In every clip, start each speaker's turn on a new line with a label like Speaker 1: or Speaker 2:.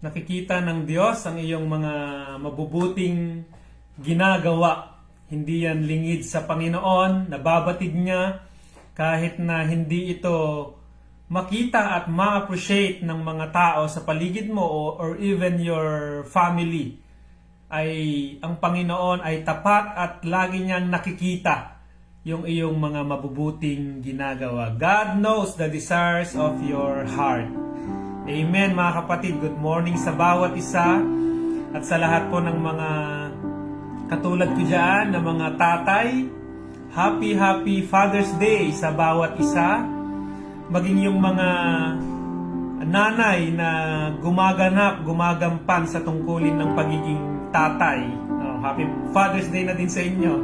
Speaker 1: nakikita ng Diyos ang iyong mga mabubuting ginagawa. Hindi yan lingid sa Panginoon, nababatid niya kahit na hindi ito makita at ma-appreciate ng mga tao sa paligid mo or even your family. Ay ang Panginoon ay tapat at lagi niyang nakikita yung iyong mga mabubuting ginagawa. God knows the desires of your heart. Amen mga kapatid, good morning sa bawat isa at sa lahat po ng mga katulad ko dyan na mga tatay. Happy Father's Day sa bawat isa. Maging yung mga nanay na gumagampan sa tungkulin ng pagiging tatay. Happy Father's Day na din sa inyo.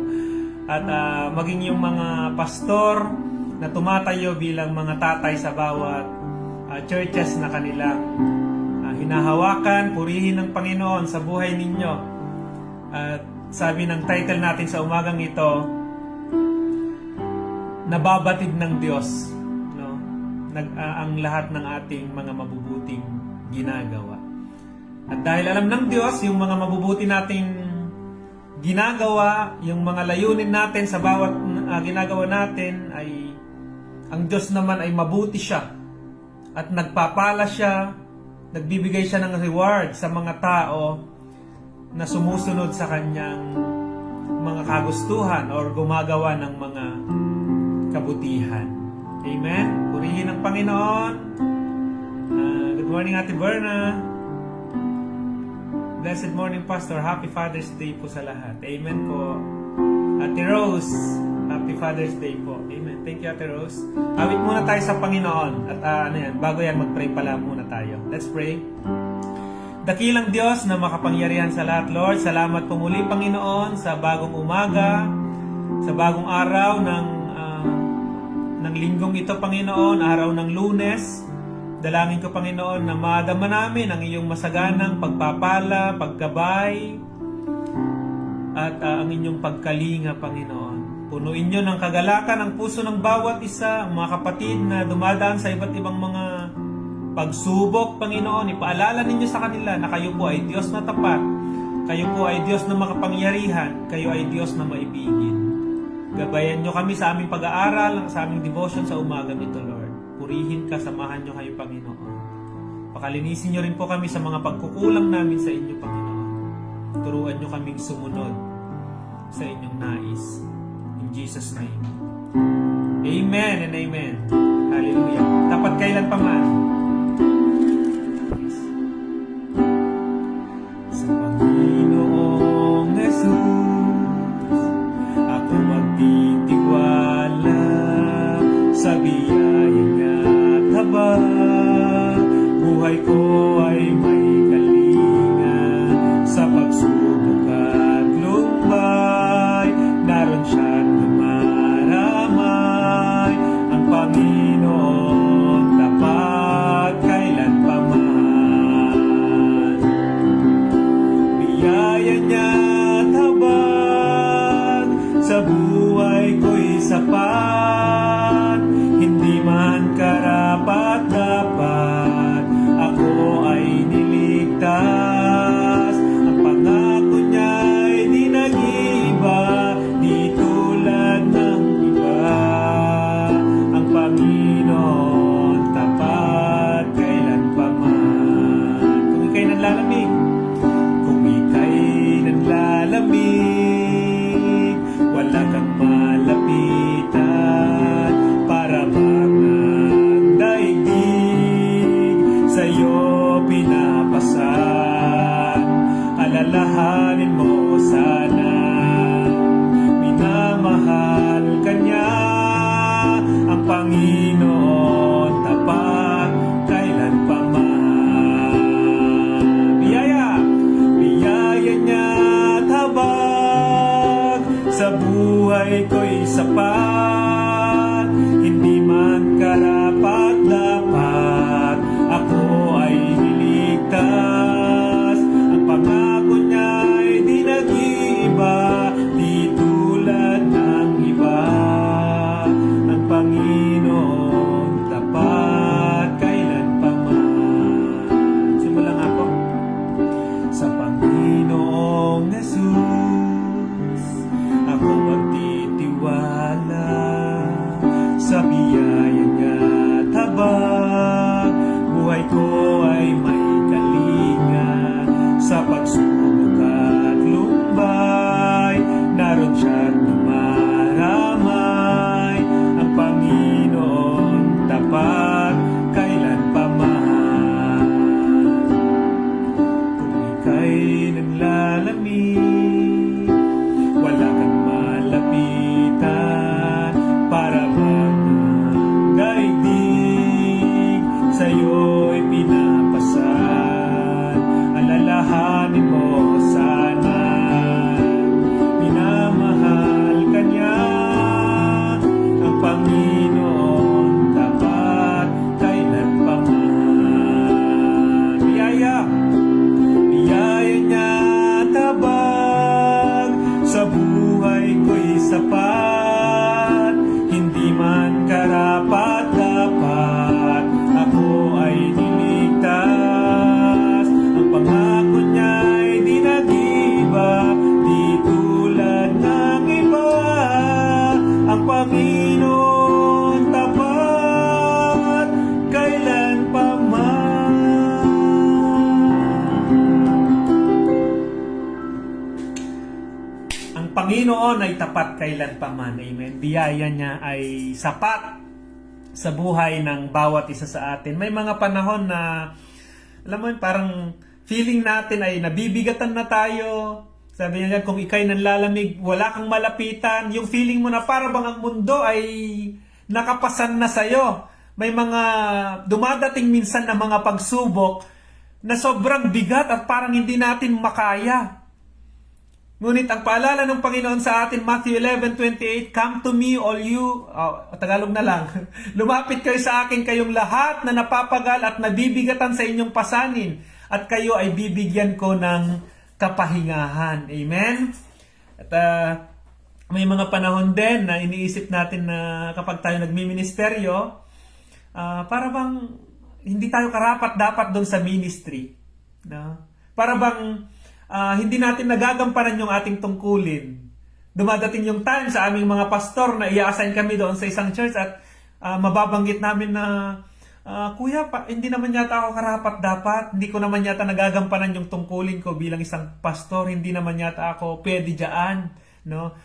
Speaker 1: At maging yung mga pastor na tumatayo bilang mga tatay sa bawat churches na kanilang hinahawakan, purihin ng Panginoon sa buhay ninyo. At sabi ng title natin sa umagang ito, nababatid ng Diyos ang lahat ng ating mga mabubuting ginagawa. At dahil alam ng Diyos yung mga mabubuti nating ginagawa, yung mga layunin natin sa bawat ginagawa natin, ay ang Diyos naman ay mabuti siya at nagpapala siya, nagbibigay siya ng reward sa mga tao na sumusunod sa kanyang mga kagustuhan or gumagawa ng mga kabutihan. Amen? Purihin ang Panginoon. Good morning, Ate Berna. Blessed morning, Pastor. Happy Father's Day po sa lahat. Amen po. Ate Rose, Happy Father's Day po. Amen. Thank you, Ate Rose. Awit muna tayo sa Panginoon. At bago yan, mag-pray pala muna tayo. Let's pray. Dakilang Diyos na makapangyarihan sa lahat, Lord. Salamat po muli, Panginoon, sa bagong umaga, sa bagong araw ng linggong ito, Panginoon, araw ng Lunes. Dalangin ko, Panginoon, na madama namin ang iyong masaganang pagpapala, paggabay, at ang inyong pagkalinga, Panginoon. Punuin nyo ng kagalakan ang puso ng bawat isa, ang mga kapatid na dumadaan sa iba't ibang mga pagsubok, Panginoon. Ipaalala ninyo sa kanila na kayo po ay Diyos na tapat, kayo po ay Diyos na makapangyarihan, kayo ay Diyos na maibigin. Gabayan nyo kami sa aming pag-aaral, sa aming devotion sa umagang ito, Lord. Purihin ka, samahan nyo kayo, Panginoon. Pakalinisin nyo rin po kami sa mga pagkukulang namin sa inyo, Panginoon. Turuan nyo kaming sumunod sa inyong nais. In Jesus' name. Amen and amen. Hallelujah. Dapat kailan pa man. Sa Panginoong Jesus, ako magtitiwala sa biyaya niya at habang buhay ko ay may kalinga sa pagsubok at lumbay, naroon siya't dumaramay, ang Panginoon tapat kailanpaman. Biyaya niya at habang sa buhay ko'y sapat, hindi man karapat-dapat, ako ay niligtas. Ang pangako niya'y di nag-iiba, di tulad ng iba. Ang Panginoon tapat kailanpaman. Kung ika'y nanlalamig, kung ika'y nanlalamig, wala kang malapitan, para bang ang daigdig sa'yo pinapasan. Alalahanin mo sana, minamahal ka niya, ang Panginoon tapat kailanpaman. Biyaya niya at habang sa buhay ko'y sapat, hindi man karapat-dapat, ako ay niligtas. Ang pangako niya'y di nag-iiba, di tulad ng iba. Ang Panginoon buhay ko ay may kalinga. Sa pagsubok at lumbay, naroon siya't dumaramay. Ang Panginoon tapat, kailan pa man. Kung ika'y naglalamig, wala kang malapitan, para bang daigdig sa'yo'y pinapasan. Alalahanin mo sana, minamahal ka niya. Ang Panginoon tapat, kailan pa man. Biyaya niya tabag, sa buhay ko'y sapat. Hindi man karapat-dapat, ako ay niligtas. Ang pangako niya'y di nag-iba, di tulad ng iba. Ang Panginoon tapat, kailan pa man. Ang Panginoon ay tapat kailan pa man. Amen. Biyaya niya ay sapat sa buhay ng bawat isa sa atin. May mga panahon na, alam mo, parang feeling natin ay nabibigatan na tayo. Sabi niya, kung ika'y nanlalamig, wala kang malapitan. Yung feeling mo na para bang ang mundo ay nakapasan na sa'yo. May mga dumadating minsan na mga pagsubok na sobrang bigat at parang hindi natin makaya. Ngunit ang paalala ng Panginoon sa atin, Matthew 11:28, "Come to me, all you," Tagalog na lang, "lumapit kayo sa akin, kayong lahat na napapagal at nabibigatan sa inyong pasanin, at kayo ay bibigyan ko ng kapahingahan." Amen? At may mga panahon din na iniisip natin na kapag tayo nagmi-ministeryo, para bang hindi tayo karapat-dapat doon sa ministry. No? Para bang hindi natin nagagampanan yung ating tungkulin. Dumadating yung time sa aming mga pastor na i-assign kami doon sa isang church at mababanggit namin na, "Kuya, hindi naman yata ako karapat-dapat. Hindi ko naman yata nagagampanan yung tungkulin ko bilang isang pastor. Hindi naman yata ako pwede dyan." No?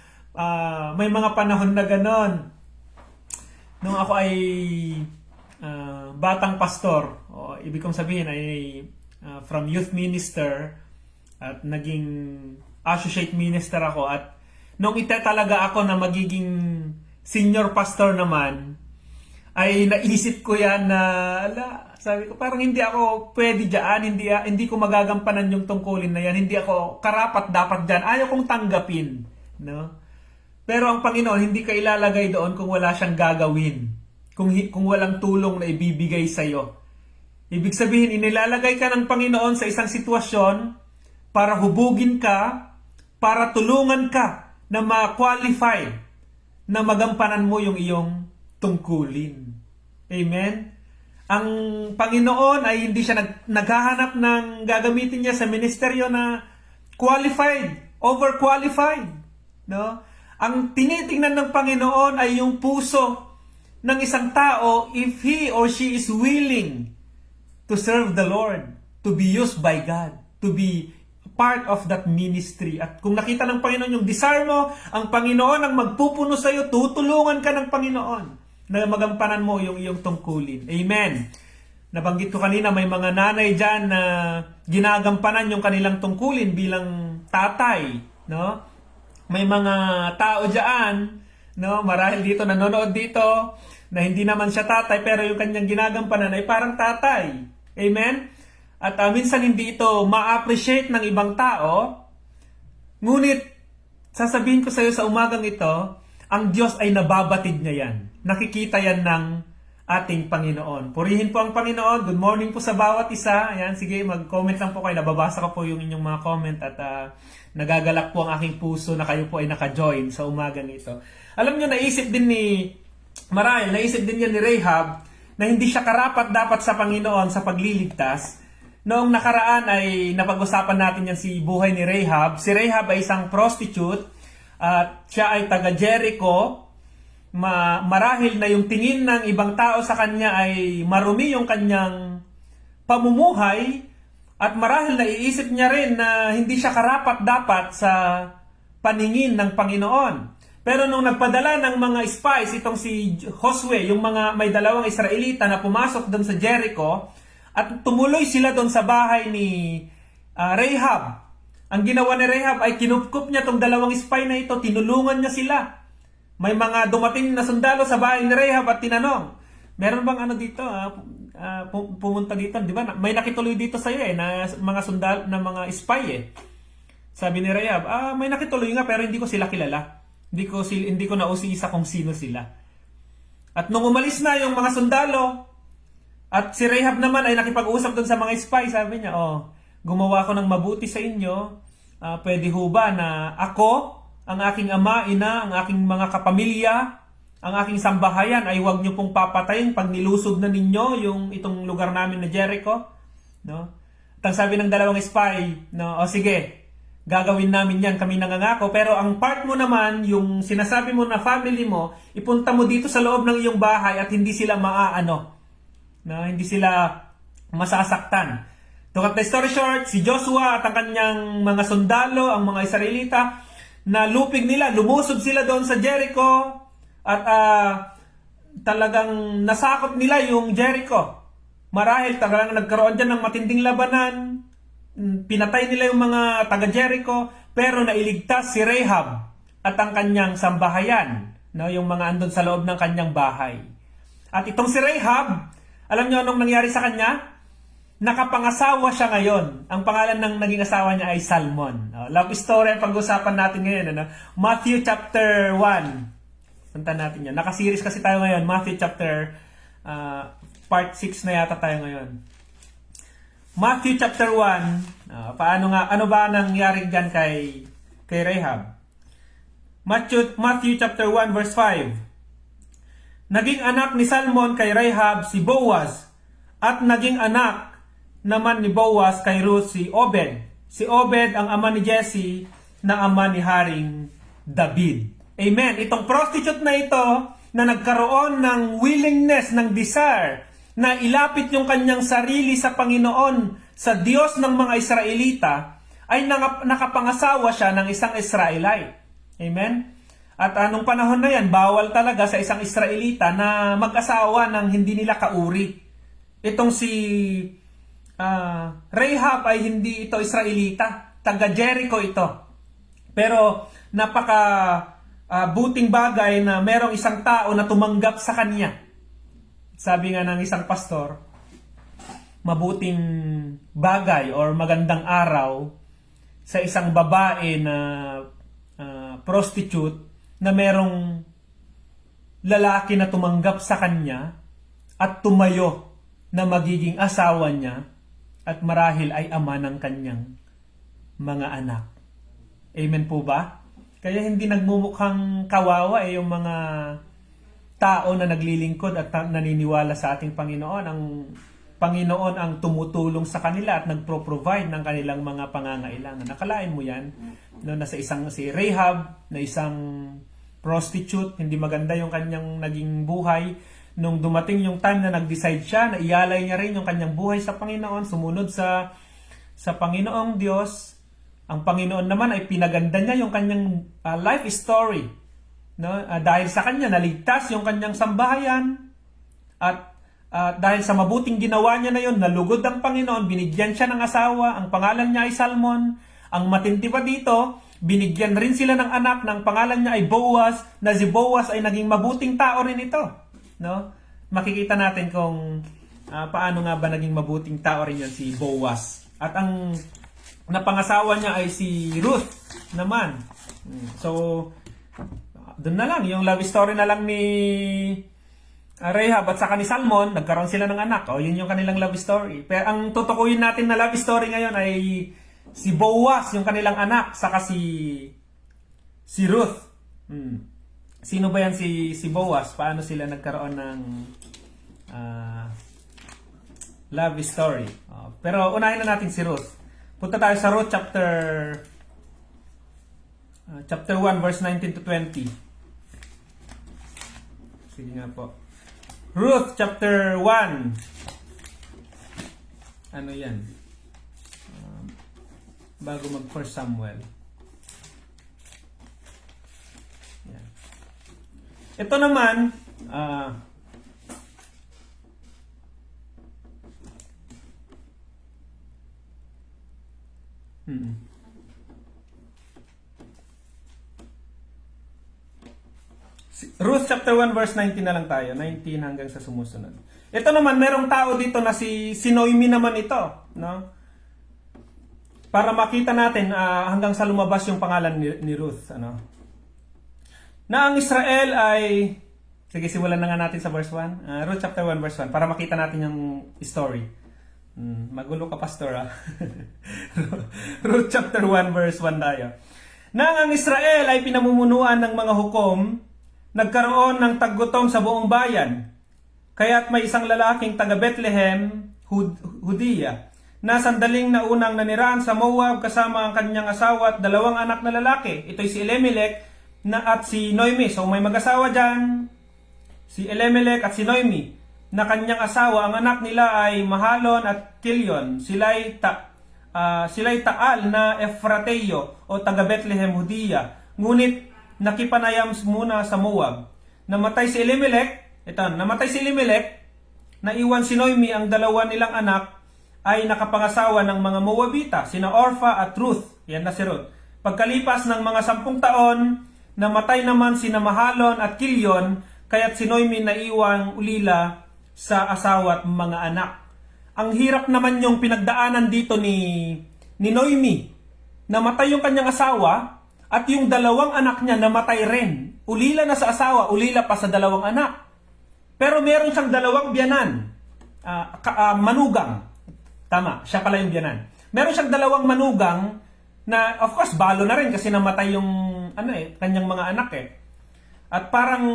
Speaker 1: May mga panahon na ganon. Nung ako ay batang pastor, ibig kong sabihin ay from youth minister, at naging associate minister ako, at nung talaga ako na magiging senior pastor naman, ay naisip ko yan na, sabi ko, parang hindi ako pwede dyan, hindi ko magagampanan yung tungkulin na yan, hindi ako karapat dapat dyan, ayaw kong tanggapin. No? Pero ang Panginoon, hindi ka ilalagay doon kung wala siyang gagawin, kung walang tulong na ibibigay sa'yo. Ibig sabihin, inilalagay ka ng Panginoon sa isang sitwasyon para hubugin ka, para tulungan ka na ma-qualify na magampanan mo yung iyong tungkulin. Amen? Ang Panginoon ay hindi siya naghahanap ng gagamitin niya sa ministeryo na qualified, overqualified. No? Ang tinitingnan ng Panginoon ay yung puso ng isang tao if he or she is willing to serve the Lord, to be used by God, to be part of that ministry. At kung nakita ng Panginoon yung desire mo, ang Panginoon ang magpupuno sa iyo, tutulungan ka ng Panginoon na magampanan mo yung iyong tungkulin. Amen. Nabanggit ko kanina, may mga nanay dyan na ginagampanan yung kanilang tungkulin bilang tatay. No? May mga tao dyan, no? Marahil dito, nanonood dito, na hindi naman siya tatay, pero yung kanyang ginagampanan ay parang tatay. Amen? At minsan hindi ito ma-appreciate ng ibang tao. Ngunit, sasabihin ko sa iyo sa umagang ito, ang Diyos ay nababatid niya yan. Nakikita yan ng ating Panginoon. Purihin po ang Panginoon. Good morning po sa bawat isa. Ayan, sige, mag-comment lang po kayo. Nababasa ko po yung inyong mga comment at nagagalak po ang aking puso na kayo po ay naka-join sa umagang ito. Alam niyo, naisip din ni Rahab na hindi siya karapat dapat sa Panginoon sa pagliligtas. Noong nakaraan ay napag-usapan natin yan si buhay ni Rahab. Si Rahab ay isang prostitute at siya ay taga Jericho. Marahil na yung tingin ng ibang tao sa kanya ay marumi yung kanyang pamumuhay at marahil naiisip niya rin na hindi siya karapat-dapat sa paningin ng Panginoon. Pero nung nagpadala ng mga spies, itong si Josue, yung mga may dalawang Israelita na pumasok doon sa Jericho, at tumuloy sila doon sa bahay ni Rahab. Ang ginawa ni Rahab ay kinupkup niya tong dalawang spy na ito, tinulungan niya sila. May mga dumating na sundalo sa bahay ni Rahab at tinanong, meron bang ano dito, pumunta dito, di ba? May nakituloy dito sa iyo na mga sundalo, na mga spy Sabi ni Rahab, may nakituloy nga pero hindi ko sila kilala. Hindi ko nausisa kung sino sila. At nung umalis na yung mga sundalo, at si Rahab naman ay nakipag-usap doon sa mga spy, sabi niya, gumawa ko ng mabuti sa inyo, pwede ho ba na ako, ang aking ama, ina, ang aking mga kapamilya, ang aking sambahayan ay huwag niyo pong papatayin pag nilusog na ninyo itong lugar namin na Jericho, no? At sabi ng dalawang spy, no, sige, gagawin namin yan, kami nangangako, pero ang part mo naman, yung sinasabi mo na family mo, ipunta mo dito sa loob ng iyong bahay at hindi sila hindi sila masasaktan. To cut the story short, si Joshua at ang kanyang mga sundalo, ang mga Israelita, na lupig nila, lumusob sila doon sa Jericho at talagang nasakop nila yung Jericho. Marahil talagang nagkaroon dyan ng matinding labanan, pinatay nila yung mga taga-Jericho, pero nailigtas si Rahab at ang kanyang sambahayan, no, yung mga andun sa loob ng kanyang bahay. At itong si Rahab, alam niyo anong nangyari sa kanya? Nakapangasawa siya ngayon. Ang pangalan ng naging asawa niya ay Salmon. Love story ang pag-usapan natin ngayon. Matthew chapter 1. Punta natin yan. Nakaseries kasi tayo ngayon. Matthew chapter part 6 na yata tayo ngayon. Matthew chapter 1. Ano ba nangyari dyan kay Rahab? Matthew chapter 1 verse 5. Naging anak ni Salmon kay Rahab si Boaz, at naging anak naman ni Boaz kay Ruth si Obed. Si Obed ang ama ni Jesse na ama ni Haring David. Amen. Itong prostitute na ito na nagkaroon ng willingness, ng desire na ilapit yung kanyang sarili sa Panginoon, sa Diyos ng mga Israelita, ay nakapangasawa siya ng isang Israelite. Amen. At anong panahon na yan, bawal talaga sa isang Israelita na mag-asawa ng hindi nila kauri. Itong si Rahab ay hindi ito Israelita, taga Jericho ito. Pero napaka buting bagay na merong isang tao na tumanggap sa kanya. Sabi nga ng isang pastor, mabuting bagay or magandang araw sa isang babae na prostitute na merong lalaki na tumanggap sa kanya at tumayo na magiging asawa niya at marahil ay ama ng kanyang mga anak. Amen po ba? Kaya hindi nagmumukhang kawawa yung mga tao na naglilingkod at naniniwala sa ating Panginoon. Ang Panginoon ang tumutulong sa kanila at nagpro-provide ng kanilang mga pangangailangan. Nakalain mo yan? No, nasa si Rahab, na isang prostitute, hindi maganda yung kanyang naging buhay. Nung dumating yung time na nag-decide siya, na iyalay niya rin yung kanyang buhay sa Panginoon, sumunod sa Panginoong Diyos, ang Panginoon naman ay pinaganda niya yung kanyang life story. No? Dahil sa kanya, naligtas yung kanyang sambahayan, at dahil sa mabuting ginawa niya na yun, nalugod ang Panginoon, binigyan siya ng asawa, ang pangalan niya ay Salmon. Ang matindi pa dito, binigyan rin sila ng anak, ng pangalan niya ay Boaz, na si Boaz ay naging mabuting tao rin ito. No? Makikita natin kung paano nga ba naging mabuting tao rin yan si Boaz. At ang napangasawa niya ay si Ruth naman. So, doon na lang, yung love story na lang ni Rahab at saka ni Salmon, nagkaroon sila ng anak. Yun yung kanilang love story. Pero ang tutukuyin natin na love story ngayon ay si Boaz, yung kanilang anak, saka si Ruth. Sino ba yan si Boaz? Paano sila nagkaroon ng love story? Pero unahin na natin si Ruth. Punta tayo sa Ruth chapter 1 verse 19 to 20. Sige nga po. Ruth chapter 1 Ano yan? Bago mag 1 Samuel. Yan. Ito naman, Ruth chapter 1 verse 19 na lang tayo. 19 hanggang sa sumusunod. Ito naman, merong tao dito na si Noemi naman ito. No? Para makita natin hanggang sa lumabas yung pangalan ni Ruth. Ano? Na ang Israel ay... Sige, simulan na nga natin sa verse 1. Ruth chapter 1 verse 1 para makita natin yung story. Magulo ka, pastor, ha? Ruth chapter 1 verse 1 tayo. Na ang Israel ay pinamumunuan ng mga hukom, nagkaroon ng taggutom sa buong bayan. Kaya't may isang lalaking taga Bethlehem, Judea, na sandaling naunang naniraan sa Moab kasama ang kanyang asawa at 2 anak na lalaki. Ito'y si Elimelech at si Noemi. So may mag-asawa dyan, si Elimelech at si Noemi, na kanyang asawa. Ang anak nila ay Mahalon at Kilion. Sila'y Taal na Efrateo o taga Bethlehem, Judea. Ngunit nakipanayam muna sa Moab. Namatay si Elimelech, naiwan si Noemi, ang 2 nilang anak ay nakapangasawa ng mga Moabita, sina Orpha at Ruth. Yan na si Ruth. Pagkalipas ng mga 10 taon, namatay naman sina Mahalon at Kilion, kaya't si Noemi naiwang ulila sa asawa at mga anak. Ang hirap naman yung pinagdaanan dito ni Noemi. Namatay yung kanyang asawa, at yung 2 anak niya namatay rin. Ulila na sa asawa, ulila pa sa 2 anak. Pero meron siyang 2 biyanan. Manugang. Tama, siya pala yung biyanan. Meron siyang 2 manugang na, of course, balo na rin kasi namatay yung kanyang mga anak eh. At parang,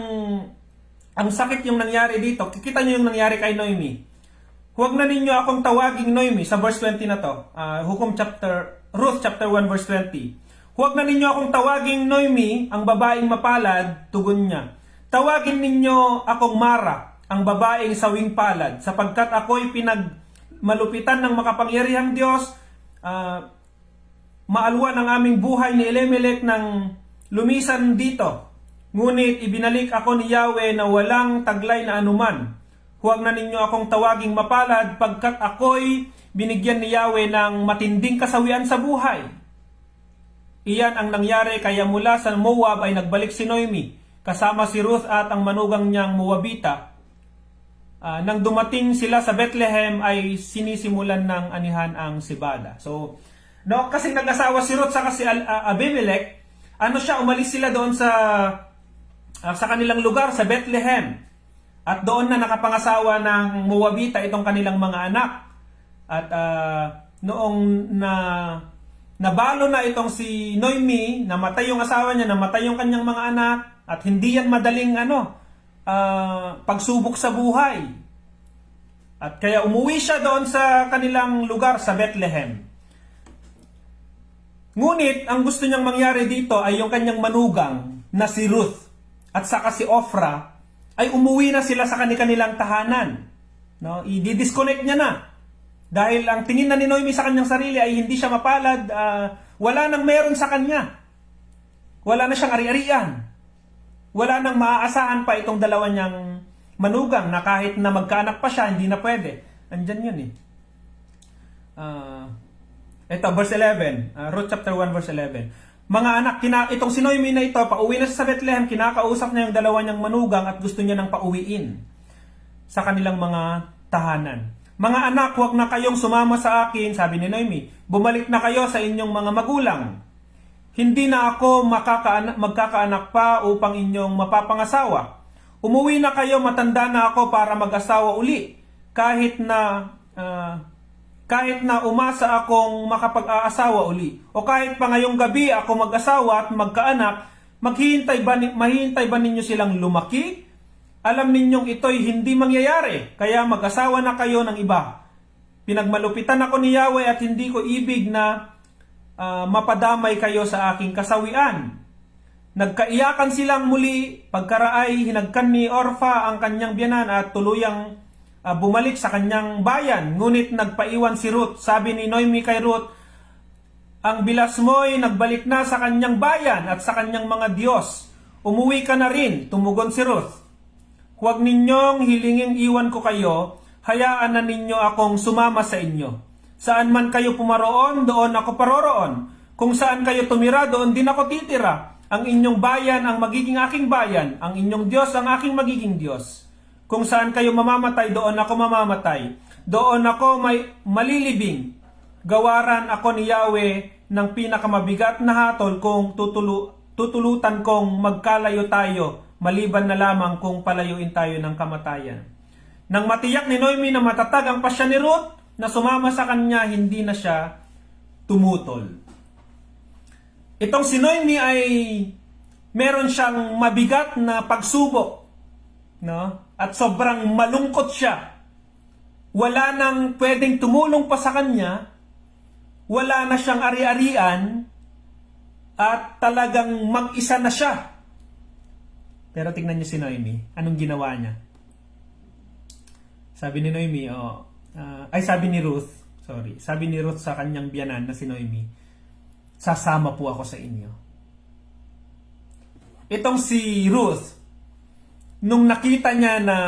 Speaker 1: ang sakit yung nangyari dito. Kikita niyo yung nangyari kay Noemi. Huwag na ninyo akong tawaging Noemi sa verse 20 na to. Ruth chapter 1 verse 20. Huwag na ninyo akong tawaging Noemi, ang babaeng mapalad, tugon niya. Tawagin ninyo akong Mara, ang babaeng sawing palad, sapagkat ako'y pinagmalupitan ng makapangyarihang Diyos. Maalwan ang aming buhay ni Elimelech nang lumisan dito. Ngunit ibinalik ako ni Yahweh na walang taglay na anuman. Huwag na ninyo akong tawaging mapalad, pagkat ako'y binigyan ni Yahweh ng matinding kasawian sa buhay. Iyan ang nangyari, kaya mula sa Moab ay nagbalik si Noemi, kasama si Ruth at ang manugang niyang Moabita. Nang dumating sila sa Bethlehem ay sinisimulan ng anihan ang sibada. So, kasi nag-asawa si Ruth sa si Abimelech, umalis sila doon sa kanilang lugar sa Bethlehem. At doon na nakapangasawa ng Moabita itong kanilang mga anak. At noong nabalo na itong si Noemi, namatay yung asawa niya, namatay yung kanyang mga anak, at hindi yan madaling pagsubok sa buhay. At kaya umuwi siya doon sa kanilang lugar sa Bethlehem. Ngunit, ang gusto niyang mangyari dito ay yung kanyang manugang na si Ruth at saka si Orpha ay umuwi na sila sa kanilang tahanan. No? I-disconnect niya na. Dahil ang tingin na ni Noemi sa kanyang sarili ay hindi siya mapalad, wala nang meron sa kanya. Wala na siyang ari-arian. Wala nang maaasahan pa itong 2 niyang manugang na kahit na magkaanak pa siya, hindi na pwede. Andyan yun eh. Ito, verse 11. Ruth chapter 1 verse 11. Mga anak, itong si Noemi na ito, pauwi na siya sa Bethlehem, kinakausap niya yung 2 niyang manugang at gusto niya nang pauwiin sa kanilang mga tahanan. Mga anak, huwag na kayong sumama sa akin, sabi ni Noemi. Bumalik na kayo sa inyong mga magulang. Hindi na ako magkakaanak pa upang inyong mapapangasawa. Umuwi na kayo, matanda na ako para mag-asawa uli. Kahit na umasa akong makapag-aasawa uli. O kahit pa ngayong gabi ako mag-asawa at magkaanak, mahihintay ba ninyo silang lumaki? Alam ninyong ito'y hindi mangyayari, kaya mag-asawa na kayo ng iba. Pinagmalupitan ako ni Yahweh at hindi ko ibig na mapadamay kayo sa aking kasawian. Nagkaiyakan silang muli, pagkaraay hinagkan ni Orpha ang kanyang biyanan at tuluyang bumalik sa kanyang bayan. Ngunit nagpaiwan si Ruth. Sabi ni Noemi kay Ruth, ang bilas mo'y nagbalik na sa kanyang bayan at sa kanyang mga Diyos. Umuwi ka na rin, tumugon si Ruth. Huwag ninyong hilinging iwan ko kayo, hayaan na ninyo akong sumama sa inyo. Saan man kayo pumaroon, doon ako paroroon. Kung saan kayo tumira, doon din ako titira. Ang inyong bayan ang magiging aking bayan, ang inyong Diyos ang aking magiging Diyos. Kung saan kayo mamamatay, doon ako mamamatay. Doon ako may malilibing. Gawaran ako ni Yahweh ng pinakamabigat na hatol kung tutulutan kong magkalayo tayo, maliban na lamang kung palayuin tayo ng kamatayan. Nang matiyak ni Noemi na matatag ang pasya ni Ruth, na sumama sa kanya, hindi na siya tumutol. Itong si Noemi ay meron siyang mabigat na pagsubok, no? At sobrang malungkot siya. Wala nang pwedeng tumulong pa sa kanya, wala na siyang ari-arian, at talagang mag-isa na siya. Pero tingnan niyo si Noemi, anong ginawa niya? Sabi ni Noemi, sabi ni Ruth sa kanyang biyanan na si Noemi, sasama po ako sa inyo. Itong si Ruth, nung nakita niya na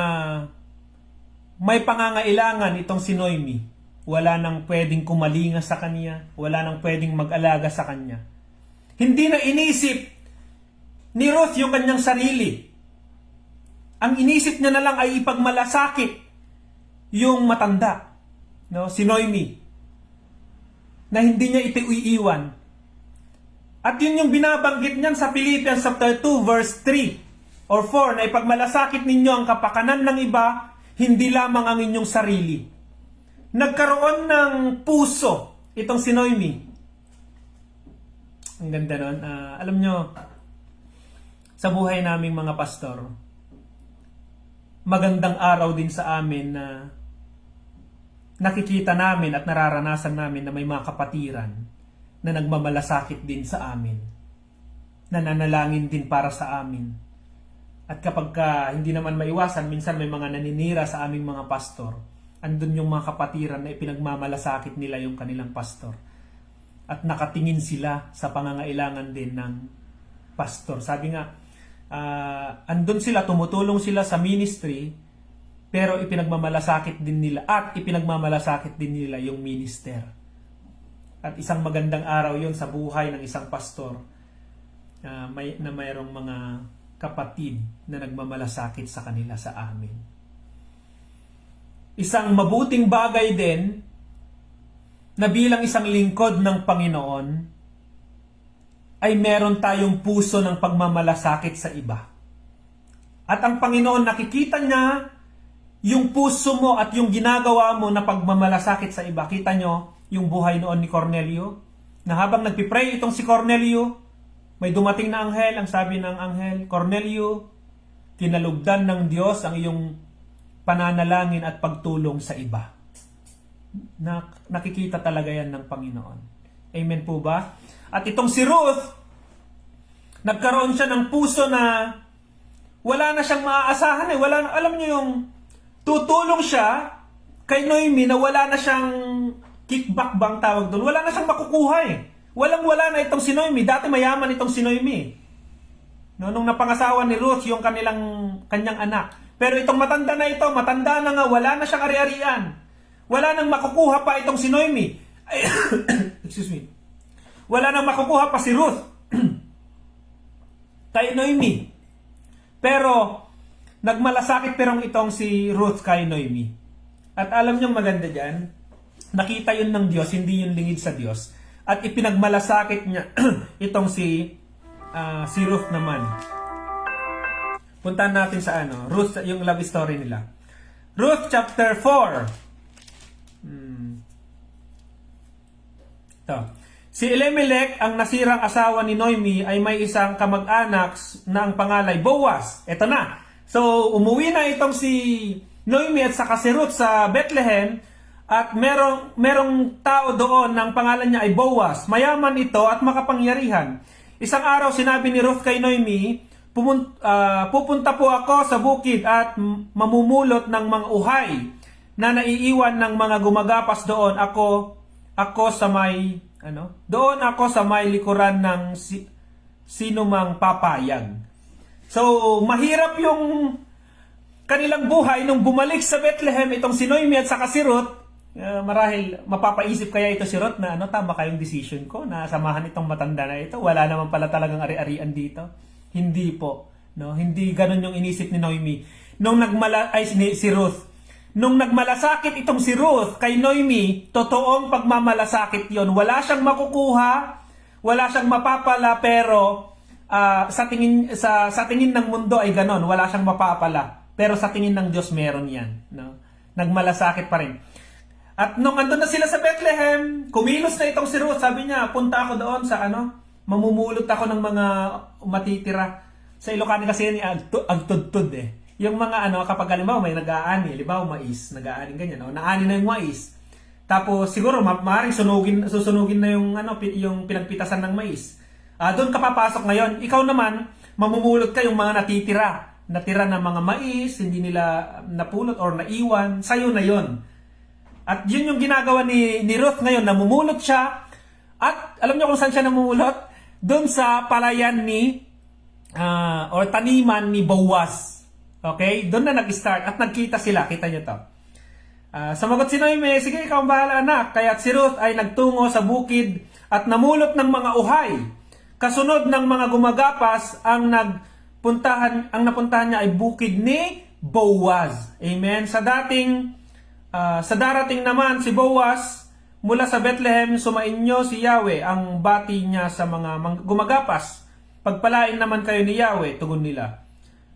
Speaker 1: may pangangailangan itong si Noemi, wala nang pwedeng kumalinga sa kanya, wala nang pwedeng mag-alaga sa kanya. Hindi na inisip ni Ruth yung kanyang sarili. Ang inisip niya na lang ay ipagmalasakit yung matanda, no? Si Noemi, na hindi niya ito iiwan. At yun yung binabanggit niyan sa Philippians chapter 2 verse 3 or 4 na ipagmalasakit ninyo ang kapakanan ng iba, hindi lamang ang inyong sarili. Nagkaroon ng puso itong si Noemi. Ang ganda nun. Alam nyo, sa buhay naming mga pastor, magandang araw din sa amin na nakikita namin at nararanasan namin na may mga kapatiran na nagmamalasakit din sa amin, nananalangin din para sa amin. At kapag hindi naman maiwasan, minsan may mga naninira sa aming mga pastor, andun yung mga kapatiran na ipinagmamalasakit nila yung kanilang pastor. At nakatingin sila sa pangangailangan din ng pastor. Sabi nga, andun sila, tumutulong sila sa ministry, pero ipinagmamalasakit din nila at ipinagmamalasakit din nila yung minister. At isang magandang araw yon sa buhay ng isang pastor na mayroong mga kapatid na nagmamalasakit sa kanila sa amin. Isang mabuting bagay din na bilang isang lingkod ng Panginoon ay meron tayong puso ng pagmamalasakit sa iba. At ang Panginoon nakikita niya yung puso mo at yung ginagawa mo na pagmamalasakit sa iba. Kita nyo yung buhay noon ni Cornelio, na habang nagpipray itong si Cornelio, may dumating na anghel. Ang sabi ng anghel, Cornelio, kinalugdan ng Diyos ang iyong pananalangin at pagtulong sa iba. Nakikita talaga yan ng Panginoon. Amen po ba? At itong si Ruth, nagkaroon siya ng puso na wala na siyang maaasahan. Alam niyo yung tutulong siya kay Noemi na wala na siyang kickback bang tawag doon. Wala na siyang makukuha eh. Walang-wala na itong si Noemi. Dati mayaman itong si Noemi. No, nung napangasawa ni Ruth yung kanyang anak. Pero itong matanda na ito, matanda na nga, wala na siyang ari-arian. Wala nang makukuha pa itong si Noemi. Excuse me. Wala nang makukuha pa si Ruth kay Noemi. Pero nagmalasakit perong itong si Ruth kay Noemi. At alam niyo maganda dyan, nakita yun ng Diyos, hindi yun lingid sa Diyos. At ipinagmalasakit niya itong si Ruth naman. Puntahan natin sa Ruth, yung love story nila. Ruth chapter 4. Ito. Si Elimelech, ang nasirang asawa ni Noemi, ay may isang kamag-anak na ang pangalay Boaz. Ito na. So, umuwi na itong si Noemi at saka si Ruth sa Bethlehem. At merong tao doon na ang pangalan niya ay Boaz. Mayaman ito at makapangyarihan. Isang araw sinabi ni Ruth kay Noemi, pupunta po ako sa bukid at mamumulot ng mga uhay. na naiiwan ng mga gumagapas doon, ako sa may doon ako sa may likuran ng sino mang papayag. So, mahirap yung kanilang buhay nung bumalik sa Bethlehem itong si Noemi at saka si Ruth. Marahil mapapaisip kaya ito si Ruth na tama kayong decision ko na samahan itong matanda na ito. Wala naman pala talagang ari-arian dito. Hindi po, no? Hindi ganoon yung inisip ni Noemi. Si Ruth. Nung nagmalasakit itong si Ruth kay Noemi, totoong pagmamalasakit 'yon. Wala siyang makukuha, wala siyang mapapala, pero sa tingin ng mundo ay ganon, wala siyang mapapala. Pero sa tingin ng Diyos meron 'yan, no? Nagmalasakit pa rin. At nung andun na sila sa Bethlehem, kumilos na itong si Ruth. Sabi niya, punta ako doon sa mamumulot ako ng mga matitira. Sa Ilocano kasi yan, agtudtud eh. Yung mga kapag halimbawa may nag-aani, halimbawa mais, nag-aani ganyan, naani na yung mais. Tapos siguro maaaring susunugin na yung pinagpitasan ng mais. Doon ka papasok ngayon. Ikaw naman, mamumulot ka yung mga natira na mga mais, hindi nila napulot or naiwan, sa'yo na yon. At yun yung ginagawa ni Ruth ngayon, namumulot siya. At alam niyo kung saan siya namumulot? Doon sa palayan or taniman ni Boaz. Okay? Doon na nag-start at nagkita sila. Kita niyo to. Sumagot si Noemi, sige ikaw ang bahala anak. Kaya si Ruth ay nagtungo sa bukid at namulot ng mga uhay. Kasunod ng mga gumagapas, ang napuntahan niya ay bukid ni Boaz. Amen? Sa darating naman si Boaz mula sa Bethlehem, sumainyo si Yahweh, ang bati niya sa mga gumagapas. Pagpalain naman kayo ni Yahweh, tugon nila.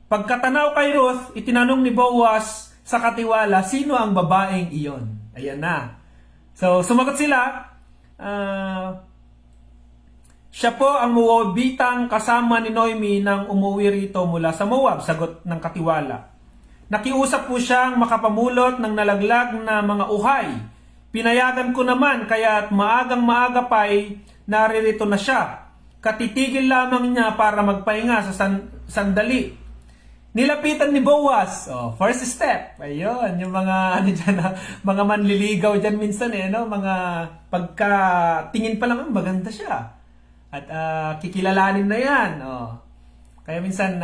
Speaker 1: Pagkatanaw kay Ruth, itinanong ni Boaz sa katiwala, sino ang babaeng iyon? Ayan na. So, sumagot sila, siya po ang Moabitang kasama ni Noemi nang umuwi rito mula sa Moab, sagot ng katiwala. Nakiusap po siyang makapamulot ng nalaglag na mga uhay. Pinayagan ko naman, kaya't maagang-maaga pa'y naririto na siya. Katitigil lamang niya para magpahinga sa sandali. Nilapitan ni Boaz. First step. Ayun, yung mga mga manliligaw dyan minsan mga pagkatingin pa lang, maganda siya. At kikilalanin na yan. Kaya minsan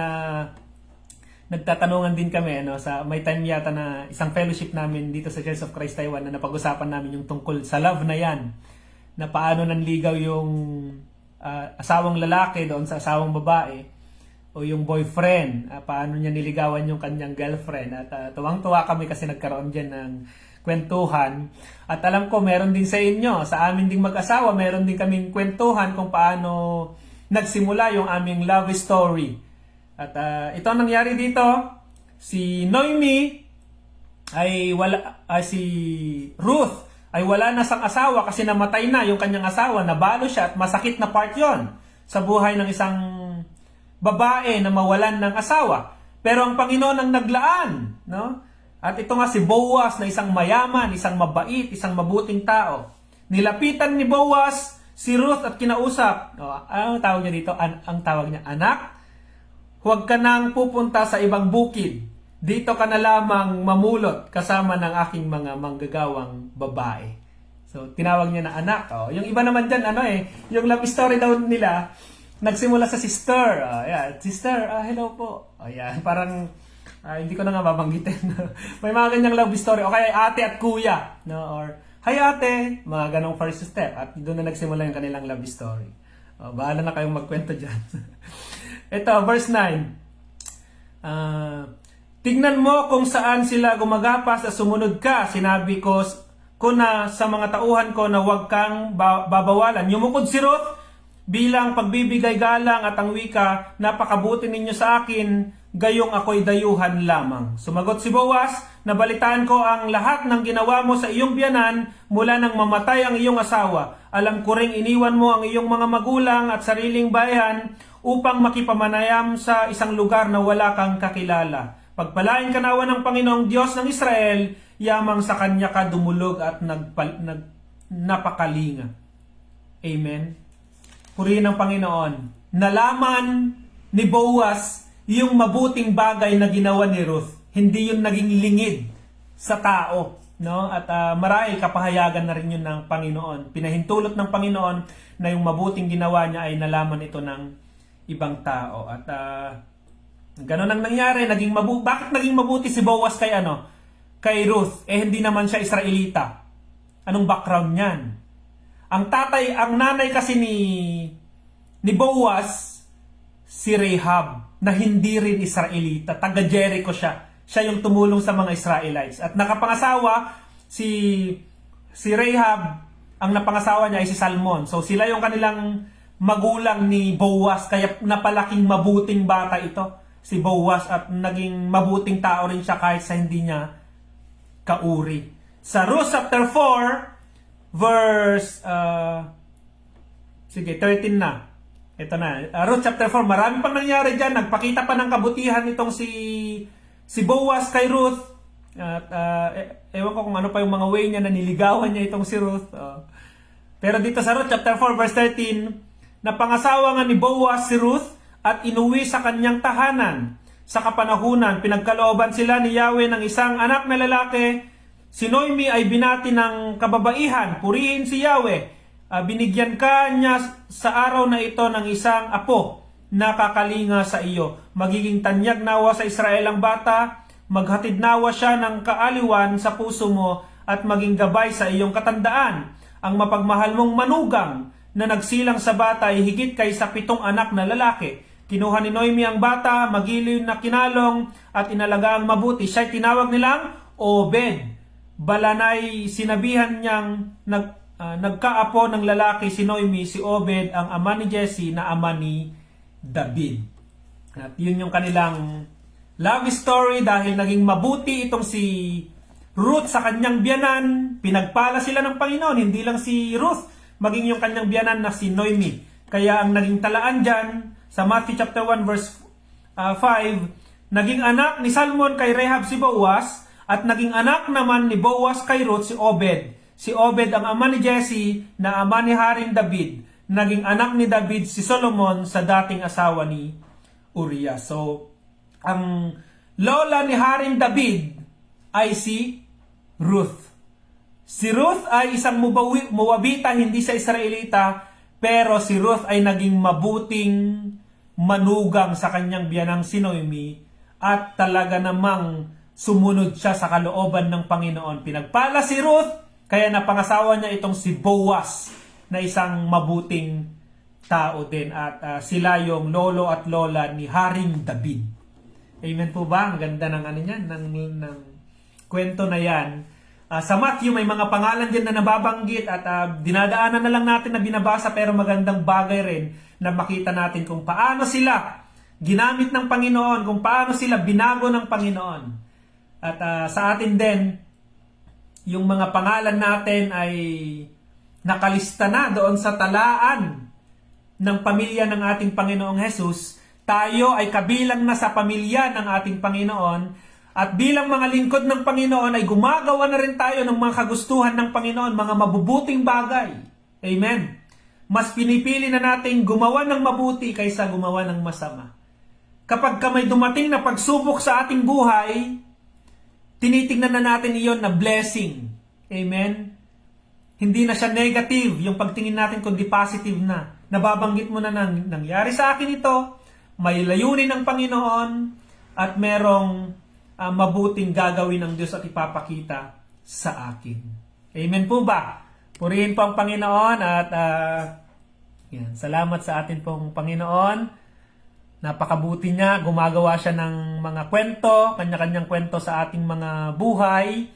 Speaker 1: nagtatanungan din kami sa may time yata na isang fellowship namin dito sa Church of Christ Taiwan na napag-usapan namin yung tungkol sa love na yan, na paano nanligaw yung asawang lalaki doon sa asawang babae o yung boyfriend, paano niya niligawan yung kanyang girlfriend. At tuwang-tuwa kami kasi nagkaroon dyan ng kwentuhan. At alam ko meron din sa inyo, sa amin ding mag-asawa, meron din kaming kwentuhan kung paano nagsimula yung aming love story. At ito ang nangyari dito. Si Noemi si Ruth ay wala na sang asawa kasi namatay na yung kanyang asawa, nabalo siya at masakit na part yon sa buhay ng isang babae na mawalan ng asawa. Pero ang Panginoon ang naglaan, no? At ito nga si Boaz na isang mayaman, isang mabait, isang mabuting tao. Nilapitan ni Boaz si Ruth at kinausap. Ang tawag niya dito? Ang tawag niya, anak, huwag ka nang pupunta sa ibang bukid. Dito ka na lamang mamulot kasama ng aking mga manggagawang babae. So, tinawag niya na anak. Yung iba naman dyan, yung love story daw nila, nagsimula sa sister. Sister, hello po. Parang, hindi ko na nga babanggitin. May mga ganyang love story. O kaya ate at kuya. No? Or, hi ate. Mga ganong first step. At doon na nagsimula yung kanilang love story. Bahala na kayong magkwento dyan. Ito, verse 9. Tignan mo kung saan sila gumagapas at sumunod ka. Sinabi ko na sa mga tauhan ko na huwag kang babawalan. Yumukod si Ruth bilang pagbibigay galang at ang wika, napakabuti ninyo sa akin, gayong ako'y dayuhan lamang. Sumagot si Boaz, nabalitaan ko ang lahat ng ginawa mo sa iyong biyanan mula nang mamatay ang iyong asawa. Alam ko ring iniwan mo ang iyong mga magulang at sariling bayan upang makipamanayam sa isang lugar na wala kang kakilala. Pagpalain ka nawa ng Panginoong Diyos ng Israel, yamang sa Kanya ka dumulog at napakalinga. Amen. Purihin ng Panginoon. Nalaman ni Boaz yung mabuting bagay na ginawa ni Ruth. Hindi yung naging lingid sa tao. no? At marahil kapahayagan na rin yun ng Panginoon. Pinahintulot ng Panginoon na yung mabuting ginawa niya ay nalaman ito ng ibang tao. At ganun ang nangyari. Bakit naging mabuti si Boaz kay kay Ruth? Hindi naman siya Israelita. Anong background niyan? Ang nanay kasi ni Boaz, si Rahab, na hindi rin Israelita. Taga Jericho siya. Siya yung tumulong sa mga Israelites. At nakapangasawa, si Rahab, ang napangasawa niya ay si Salmon. So sila yung kanilang magulang ni Boaz. Kaya napalaking mabuting bata ito, si Boaz. At naging mabuting tao rin siya kahit sa hindi niya kauri. Sa Ruth chapter 4, verse 13 na. Ito na. Ruth chapter 4, marami pang nangyari dyan. Nagpakita pa ng kabutihan itong si Boaz kay Ruth. At ewan ko kung ano pa yung mga way niya na niligawan niya itong si Ruth. Pero dito sa Ruth chapter 4 verse 13, napangasawa nga ni Boaz si Ruth at inuwi sa kanyang tahanan. Sa kapanahunan, pinagkalooban sila ni Yahweh ng isang anak na lalaki. Si Noemi ay binati ng kababaihan, purihin si Yahweh. Binigyan ka niya sa araw na ito ng isang apo na kakalinga sa iyo. Magiging tanyag nawa sa Israel ang bata, maghatid nawa siya ng kaaliwan sa puso mo at maging gabay sa iyong katandaan. Ang mapagmahal mong manugang na nagsilang sa bata ay higit kaysa 7 anak na lalaki. Kinuha ni Noemi ang bata, magiliw na kinalong at inalagaang mabuti. Siya'y tinawag nilang Obed. Balanay sinabihan niyang nagkaapo ng lalaki si Noemi, si Obed, ang ama ni Jesse na ama ni David. At yun yung kanilang love story dahil naging mabuti itong si Ruth sa kanyang biyanan. Pinagpala sila ng Panginoon, hindi lang si Ruth, maging yung kanyang biyanan na si Noemi. Kaya ang naging talaan dyan, sa Matthew chapter 1 verse 5, naging anak ni Salmon kay Rahab si Boaz, at naging anak naman ni Boaz kay Ruth si Obed. Si Obed ang ama ni Jesse na ama ni Haring David. Naging anak ni David si Solomon sa dating asawa ni Uriah. So, ang lola ni Haring David ay si Ruth. Si Ruth ay isang Moabita, hindi siya Israelita, pero si Ruth ay naging mabuting manugang sa kanyang biyanang si Noemi at talaga namang sumunod siya sa kalooban ng Panginoon. Pinagpala si Ruth, kaya napangasawa niya itong si Boaz na isang mabuting tao din. At sila yung lolo at lola ni Haring David. Amen po ba? Ang ganda ng ng kwento na yan. Sa Matthew may mga pangalan din na nababanggit at dinadaanan na lang natin na binabasa, pero magandang bagay rin na makita natin kung paano sila ginamit ng Panginoon, kung paano sila binago ng Panginoon. At sa atin din, yung mga pangalan natin ay nakalista na doon sa talaan ng pamilya ng ating Panginoong Hesus. Tayo ay kabilang na sa pamilya ng ating Panginoon. At bilang mga lingkod ng Panginoon ay gumagawa na rin tayo ng mga kagustuhan ng Panginoon, mga mabubuting bagay. Amen. Mas pinipili na natin gumawa ng mabuti kaysa gumawa ng masama. Kapag may dumating na pagsubok sa ating buhay, tinitingnan na natin iyon na blessing. Amen? Hindi na siya negative yung pagtingin natin, kundi positive na. Nababanggit mo na nangyari sa akin ito, may layunin ng Panginoon, at merong mabuting gagawin ng Diyos at ipapakita sa akin. Amen po ba? Purihin po ang Panginoon at yan, salamat sa atin pong Panginoon. Napakabuti niya, gumagawa siya ng mga kwento, kanya-kanyang kwento sa ating mga buhay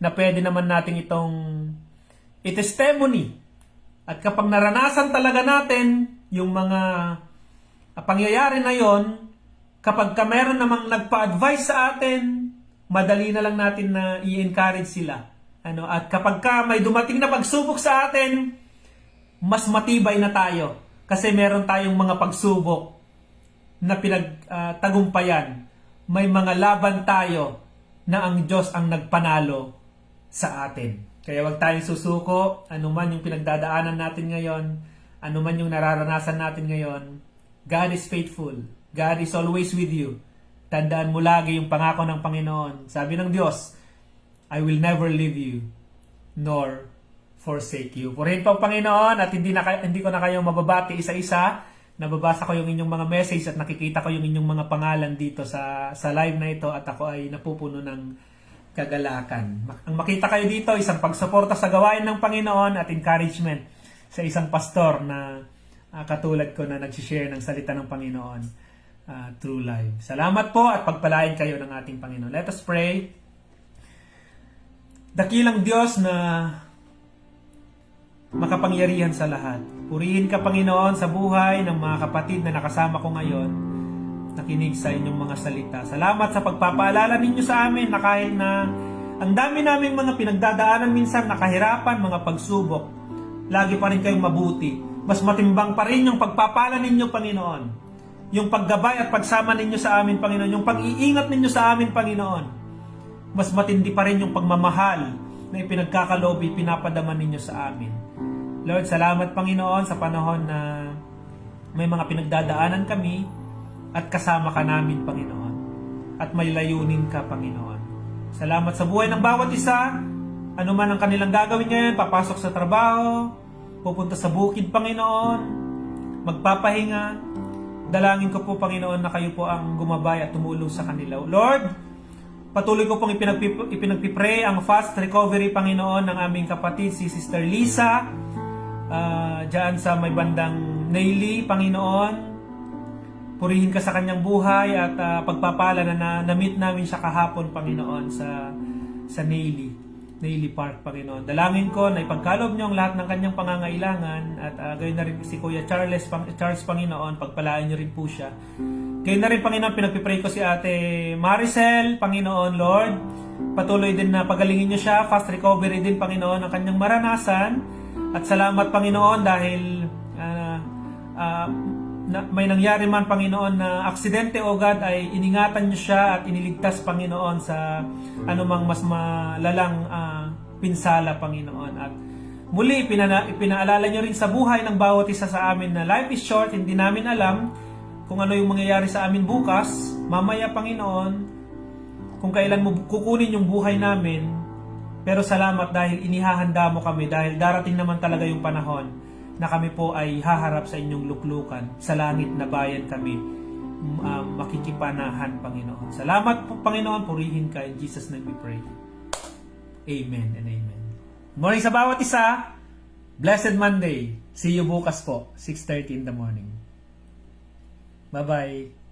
Speaker 1: na pwede naman nating itong i-testimony. At kapag naranasan talaga natin yung mga pangyayari na yon, kapag meron namang nagpa-advise sa atin, madali na lang natin na i-encourage sila. At kapag may dumating na pagsubok sa atin, mas matibay na tayo. Kasi meron tayong mga pagsubok na pinagtagumpayan. May mga laban tayo na ang Diyos ang nagpanalo sa atin. Kaya wag tayong susuko, anuman yung pinagdadaanan natin ngayon, anuman yung nararanasan natin ngayon, God is faithful. God is always with you. Tandaan mo lagi yung pangako ng Panginoon. Sabi ng Diyos, I will never leave you nor forsake you. Purihin po ang Panginoon at hindi ko na kayo mababati isa-isa. Nababasa ko yung inyong mga message at nakikita ko yung inyong mga pangalan dito sa live na ito at ako ay napupuno ng kagalakan. Ang makita kayo dito, isang pagsuporta sa gawain ng Panginoon at encouragement sa isang pastor na katulad ko na nagsishare ng salita ng Panginoon through live. Salamat po at pagpalain kayo ng ating Panginoon. Let us pray. Dakilang Diyos na makapangyarihan sa lahat. Purihin ka, Panginoon, sa buhay ng mga kapatid na nakasama ko ngayon, nakinig sa inyong mga salita. Salamat sa pagpapaalala ninyo sa amin na kahit na ang dami naming mga pinagdadaanan minsan, nakahirapan, mga pagsubok, lagi pa rin kayong mabuti. Mas matimbang pa rin yung pagpapala ninyo, Panginoon. Yung paggabay at pagsama ninyo sa amin, Panginoon. Yung pag-iingat ninyo sa amin, Panginoon. Mas matindi pa rin yung pagmamahal na ipinagkakaloob, pinapadama ninyo sa amin. Lord, salamat Panginoon sa panahon na may mga pinagdadaanan kami at kasama ka namin, Panginoon. At may layunin ka, Panginoon. Salamat sa buhay ng bawat isa. Ano man ang kanilang gagawin ngayon, papasok sa trabaho, pupunta sa bukid, Panginoon, magpapahinga. Dalangin ko po, Panginoon, na kayo po ang gumabay at tumulong sa kanila. Lord, patuloy ko pong ipinagpipray ang fast recovery, Panginoon, ng aming kapatid, si Sister Lisa, dyan sa may bandang Naili, Panginoon. Purihin ka sa kanyang buhay at pagpapala na na-meet namin siya kahapon, Panginoon, sa Naili Park, Panginoon. Dalangin ko na ipagkaloob niyo ang lahat ng kanyang pangangailangan at gayon na rin si Kuya Charles, Panginoon, pagpalaan niyo rin po siya. Kayo na rin, Panginoon, pinagpipray ko si Ate Maricel, Panginoon, Lord. Patuloy din na pagalingin niyo siya, fast recovery din, Panginoon, ang kanyang maranasan. At salamat, Panginoon, dahil may nangyari man, Panginoon, na aksidente o God, ay iningatan niyo siya at iniligtas, Panginoon, sa anumang mas malalang pinsala, Panginoon. At muli, pinaalala niyo rin sa buhay ng bawat isa sa amin na life is short, hindi namin alam kung ano yung mangyayari sa amin bukas, mamaya, Panginoon, kung kailan mo kukunin yung buhay namin. Pero salamat dahil inihahanda mo kami, dahil darating naman talaga yung panahon na kami po ay haharap sa inyong luklukan. Sa langit na bayan kami makikipanahan, Panginoon. Salamat po, Panginoon, purihin ka. In Jesus' name we pray. Amen and amen. Morning sa bawat isa. Blessed Monday. See you bukas po, 6:30 in the morning. Bye-bye.